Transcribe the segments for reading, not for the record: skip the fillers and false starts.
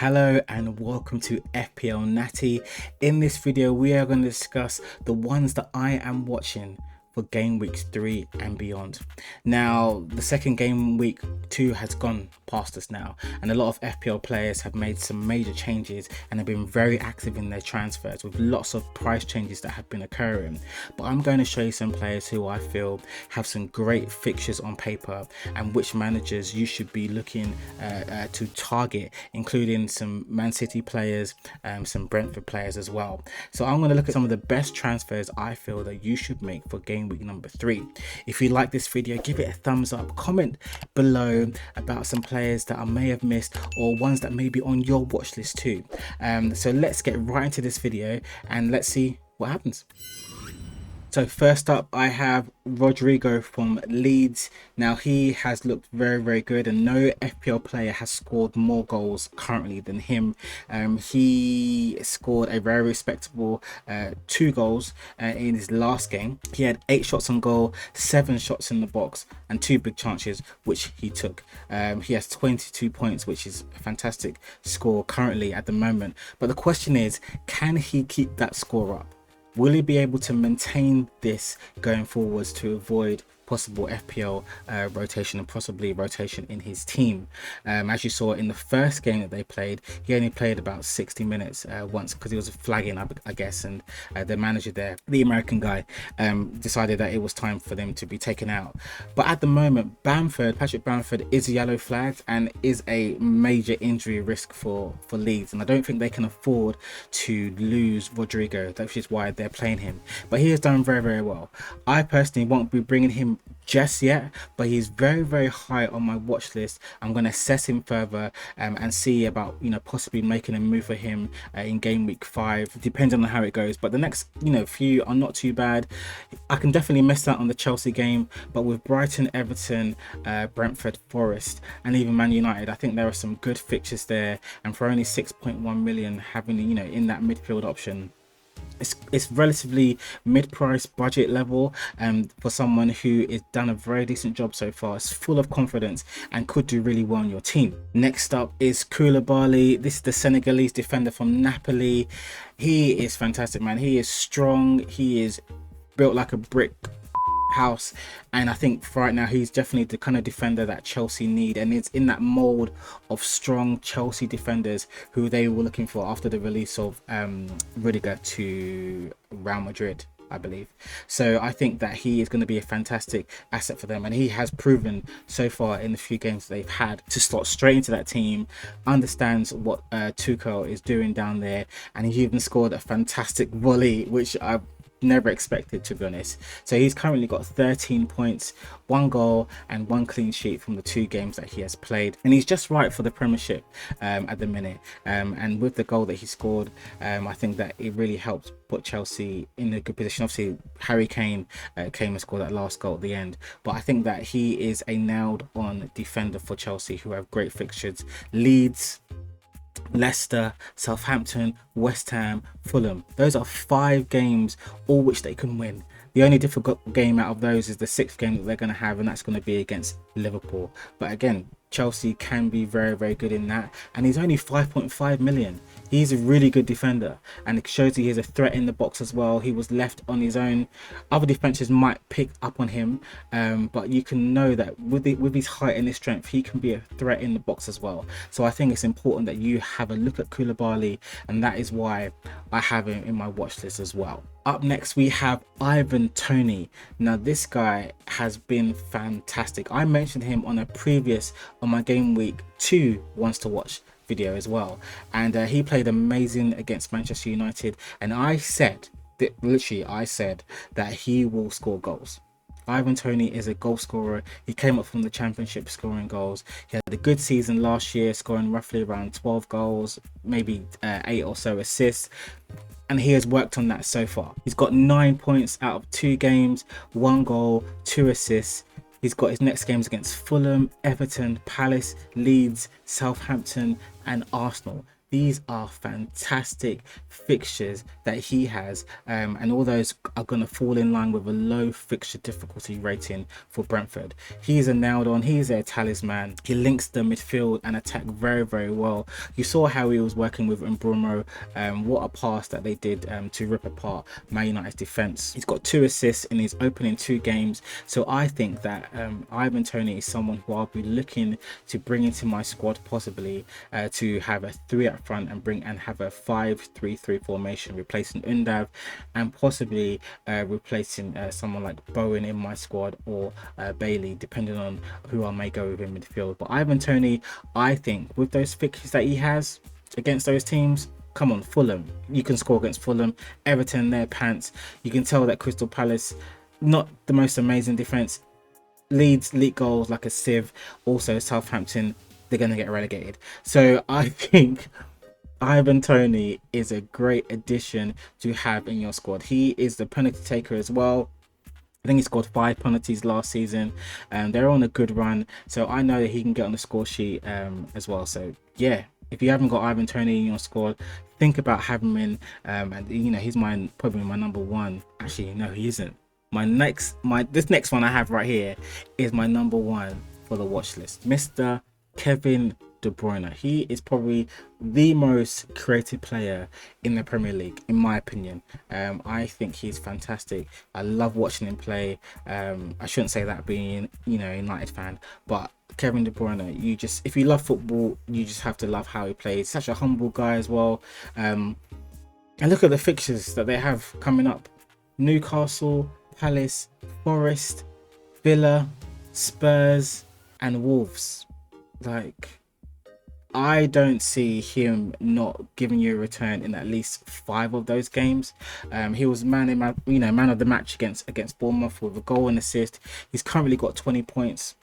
Hello and welcome to FPL Natty. In this video we are going to discuss the ones that I am watching for game weeks 3 and beyond. Now the second game week 2 has gone past us now, and a lot of FPL players have made some major changes and have been very active in their transfers with lots of price changes that have been occurring. But I'm going to show you some players who I feel have some great fixtures on paper and which managers you should be looking to target, including some Man City players, some Brentford players as well. So I'm going to look at some of the best transfers I feel that you should make for game week number 3. If you like this video, give it a thumbs up, comment below about some players that I may have missed or ones that may be on your watch list too. So let's get right into this video and let's see what happens. So first up, I have Rodrigo from Leeds. Now he has looked very good, and no FPL player has scored more goals currently than him. He scored a very respectable 2 goals in his last game. He had 8 shots on goal, 7 shots in the box, and 2 big chances which he took. He has 22 points, which is a fantastic score currently at the moment. But the question is, can he keep that score up? Will he be able to maintain this going forwards to avoid possible FPL rotation and possibly rotation in his team? As you saw in the first game that they played, he only played about 60 minutes once because he was flagging, I guess, and the manager there, the American guy, decided that it was time for them to be taken out. But at the moment, Patrick Bamford is yellow flagged and is a major injury risk for Leeds, and I don't think they can afford to lose Rodrigo, which is why they're playing him. But he has done very well. I personally won't be bringing him just yet, but he's very high on my watch list. I'm going to assess him further and see about possibly making a move for him in game week 5, depending on how it goes. But the next few are not too bad. I can definitely miss out on the Chelsea game, but with Brighton, Everton, Brentford, Forest, and even Man United, I think there are some good fixtures there. And for only 6.1 million, having in that midfield option, it's relatively mid-price budget level, for someone who has done a very decent job so far. It's full of confidence and could do really well on your team. Next up is Kabali. This is the Senegalese defender from Napoli. He is fantastic, man. He is strong. He is built like a brick house, and I think for right now he's definitely the kind of defender that Chelsea need, and it's in that mold of strong Chelsea defenders who they were looking for after the release of Rodrigo to Real Madrid, I believe. So I think that he is going to be a fantastic asset for them, and he has proven so far in the few games they've had to slot straight into that team, understands what Tuchel is doing down there, and he even scored a fantastic volley, which I've never expected, to be honest. So he's currently got 13 points, 1 goal and 1 clean sheet from the 2 games that he has played, and he's just right for the Premiership at the minute. And with the goal that he scored, I think that it really helped put Chelsea in a good position. Obviously Harry Kane came and scored that last goal at the end, but I think that he is a nailed on defender for Chelsea, who have great fixtures: Leeds, Leicester, Southampton, West Ham, Fulham. Those are 5 games, all which they can win. The only difficult game out of those is the 6th game that they're going to have, and that's going to be against Liverpool. But again, Chelsea can be very good in that, and he's only 5.5 million. He's a really good defender, and it shows he is a threat in the box as well. He was left on his own. Other defenses might pick up on him, but you can know that with his height and his strength, he can be a threat in the box as well. So I think it's important that you have a look at Kabali, and that is why I have him in my watch list as well. Up next we have Toney. Now this guy has been fantastic. I mentioned him on my game week 2 wants to watch video as well, and he played amazing against Manchester United, and I said that he will score goals. Toney is a goal scorer. He came up from the Championship scoring goals. He had a good season last year, scoring roughly around 12 goals, maybe 8 or so assists, and he has worked on that so far. He's got 9 points out of 2 games, 1 goal, 2 assists. He's got his next games against Fulham, Everton, Palace, Leeds, Southampton and Arsenal. these are fantastic fixtures that he has, and all those are going to fall in line with a low fixture difficulty rating for Brentford. He is a nailed on, he is their talisman. He links the midfield and attack very, very well. You saw how he was working with Mbrumo. What a pass that they did to rip apart Man United's defense. He's got 2 assists in his opening 2 games, so I think that Ivan Toney is someone who I'll be looking to bring into my squad, possibly to have a 3 up front and have a 5-3-3 formation, replacing Undav and possibly replacing someone like Bowen in my squad, or Bailey, depending on who I may go with in midfield. But Ivan Toney, I think with those fixtures that he has against those teams, come on, Fulham, you can score against Fulham, Everton, their pants. You can tell that Crystal Palace, not the most amazing defense. Leeds leak goals like a sieve. Also Southampton, they're going to get relegated. So I think Ivan Toney is a great addition to have in your squad. He is the penalty taker as well. I think he scored 5 penalties last season, and they're on a good run. So I know that he can get on the score sheet as well. So yeah, if you haven't got Ivan Toney in your squad, think about having him in. And you know, he's probably my number 1. Actually, no, he isn't. This next one I have right here is my number 1 for the watch list, Mr. Kevin De Bruyne. He is probably the most creative player in the Premier League, in my opinion. I think he's fantastic. I love watching him play. I shouldn't say that being, you know, a United fan, but Kevin De Bruyne, if you love football, you just have to love how he plays. Such a humble guy as well. And look at the fixtures that they have coming up: Newcastle, Palace, Forest, Villa, Spurs, and Wolves. Like, I don't see him not giving you a return in at least 5 of those games. He was man of the match against Bournemouth with a goal and assist. He's currently got 20 points.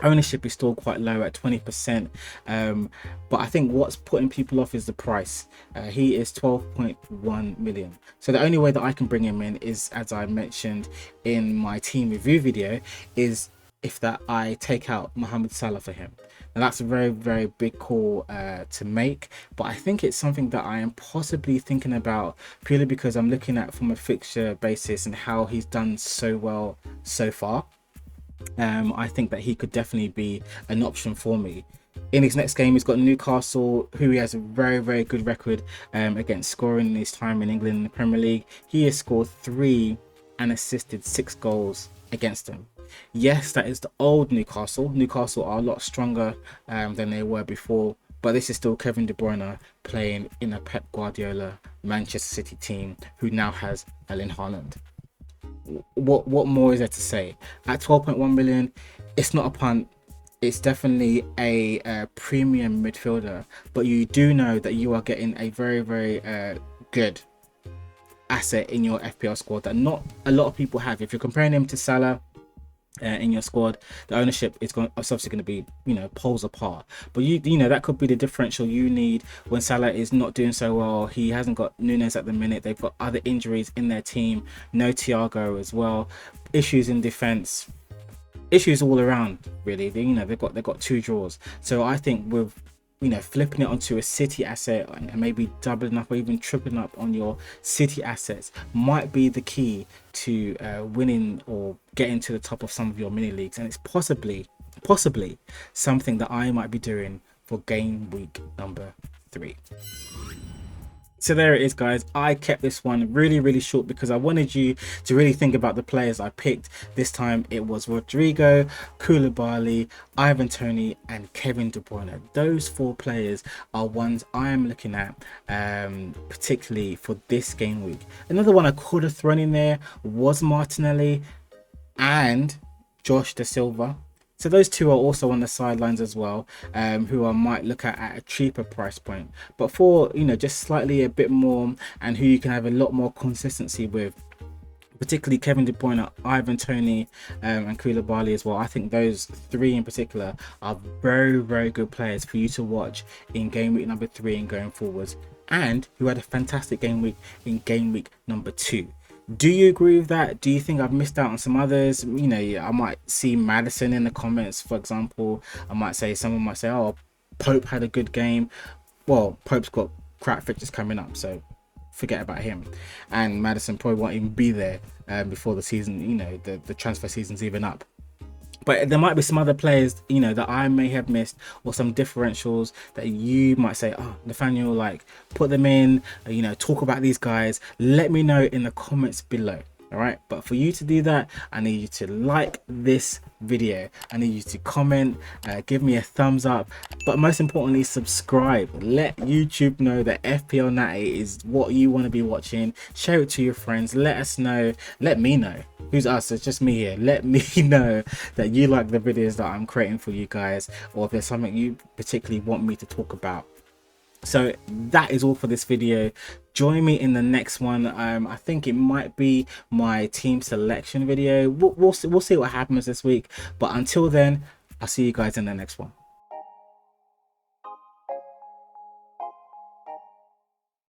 Ownership is still quite low at 20%, but I think what's putting people off is the price. He is 12.1 million. So the only way that I can bring him in is, as I mentioned in my team review video, is if that I take out Mohamed Salah for him. Now that's a very, very big call to make, but I think it's something that I am possibly thinking about, purely because I'm looking at from a fixture basis and how he's done so well so far. I think that he could definitely be an option for me. In his next game, he's got Newcastle, who he has a very, very good record against scoring in his time in England in the Premier League. He has scored 3 and assisted 6 goals against them. Yes, that is the old Newcastle. Newcastle are a lot stronger than they were before, but this is still Kevin De Bruyne playing in a Pep Guardiola Manchester City team who now has Erling Haaland. What more is there to say? At 12.1 million, it's not a punt. It's definitely a premium midfielder, but you do know that you are getting a very, very good asset in your FPL squad that not a lot of people have. If you're comparing him to Salah in your squad, the ownership is obviously going to be, you know, poles apart, but you know that could be the differential you need when Salah is not doing so well. He hasn't got Nunes at the minute. They've got other injuries in their team, no Thiago as well, issues in defense, issues all around really. They've got 2 draws. So I think with, you know, flipping it onto a City asset and maybe doubling up or even tripling up on your City assets might be the key to winning or getting to the top of some of your mini leagues. And it's possibly something that I might be doing for game week number 3. So there it is, guys. I kept this one really, really short because I wanted you to really think about the players I picked. This time it was Rodrigo, Kabali, Ivan Toney and Kevin De Bruyne. Those 4 players are ones I am looking at particularly for this game week. Another one I could have thrown in there was Martinelli and Josh Da Silva. So those 2 are also on the sidelines as well, who I might look at a cheaper price point. But for, you know, just slightly a bit more and who you can have a lot more consistency with, particularly Kevin De Bruyne, Ivan Toney and Kabali as well. I think those 3 in particular are very, very good players for you to watch in game week number 3 and going forwards, and who had a fantastic game week in game week number 2. Do you agree with that? Do you think I've missed out on some others? You know, I might see Madison in the comments, for example. Someone might say, oh, Pope had a good game. well, Pope's got crap fixtures coming up, so forget about him, and Maddison probably won't even be there before the season, you know, the transfer season's even up. But there might be some other players, you know, that I may have missed, or some differentials that you might say, oh, Nathaniel, like, put them in, you know, talk about these guys. Let me know in the comments below. All right, but for you to do that, I need you to like this video. I need you to comment, give me a thumbs up, but most importantly, subscribe. Let YouTube know that FPL Natty is what you want to be watching. Share it to your friends. Let us know. Let me know. Who's us? It's just me here. Let me know that you like the videos that I'm creating for you guys, or if there's something you particularly want me to talk about. So that is all for this video. Join me in the next one. I think it might be my team selection video. We'll see what happens this week, but until then, I'll see you guys in the next one.